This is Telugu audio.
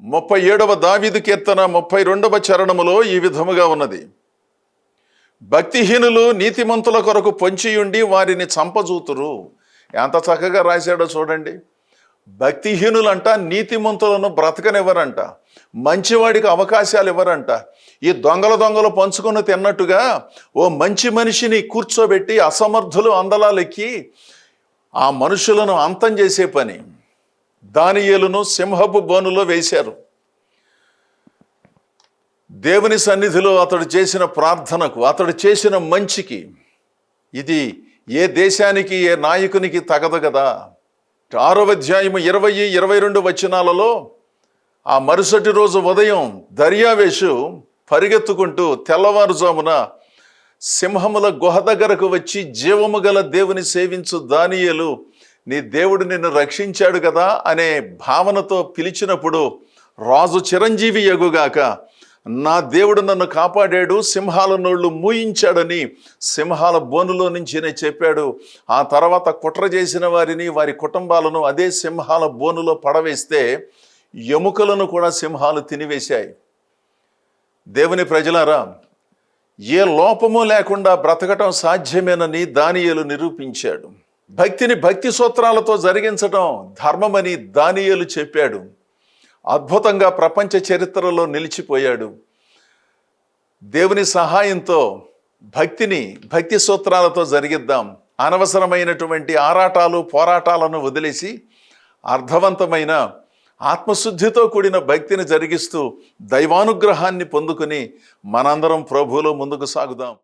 37వ దావీదు కీర్తన 32వ చరణములో ఈ విధముగా ఉన్నది. భక్తిహీనులు నీతిమంతుల కొరకు పొంచియుండి వారిని చంపజూతురు. ఎంత చక్కగా రాశాడో చూడండి. భక్తిహీనులంట నీతిమంతులను బ్రతకనివ్వరంట, మంచివాడికి అవకాశాలు ఇవ్వరంట. ఈ దొంగలు పంచుకొని తిన్నట్టుగా ఓ మంచి మనిషిని కూర్చోబెట్టి అసమర్థులు అందలాలెక్కి ఆ మనుషులను అంతం చేసే పని. దానియేలును సింహపు బోనులో వేశారు. దేవుని సన్నిధిలో అతడు చేసిన ప్రార్థనకు, అతడు చేసిన మంచికి ఇది ఏ దేశానికి, ఏ నాయకునికి తగదు కదా. 6వ అధ్యాయము 20, 22 వచనాలలో ఆ మరుసటి రోజు ఉదయం దర్యావేషు పరిగెత్తుకుంటూ తెల్లవారుజామున సింహముల గుహ దగ్గరకు వచ్చి, జీవము గల దేవుని సేవించు దానియేలు, నీ దేవుడు నిన్ను రక్షించాడు కదా అనే భావనతో పిలిచినప్పుడు, రాజు చిరంజీవి యగుగాక, నా దేవుడు నన్ను కాపాడాడు, సింహాల నోళ్ళు మూయించాడని సింహాల బోనులో నుంచినే చెప్పాడు. ఆ తర్వాత కుట్ర చేసిన వారిని, వారి కుటుంబాలను అదే సింహాల బోనులో పడవేస్తే ఎముకలను కూడా సింహాలు తినివేశాయి. దేవుని ప్రజలారా, ఏ లోపము లేకుండా బ్రతకటం సాధ్యమేనని దానియేలు నిరూపించాడు. భక్తిని భక్తి సూత్రాలతో జరిగించటం ధర్మమని దానియేలు చెప్పాడు. అద్భుతంగా ప్రపంచ చరిత్రలో నిలిచిపోయాడు. దేవుని సహాయంతో భక్తిని భక్తి సూత్రాలతో జరిగిద్దాం. అనవసరమైనటువంటి ఆరాటాలు పోరాటాలను వదిలేసి అర్థవంతమైన ఆత్మశుద్ధితో కూడిన భక్తిని జరిగిస్తూ దైవానుగ్రహాన్ని పొందుకుని మనందరం ప్రభువులో ముందుకు సాగుదాం.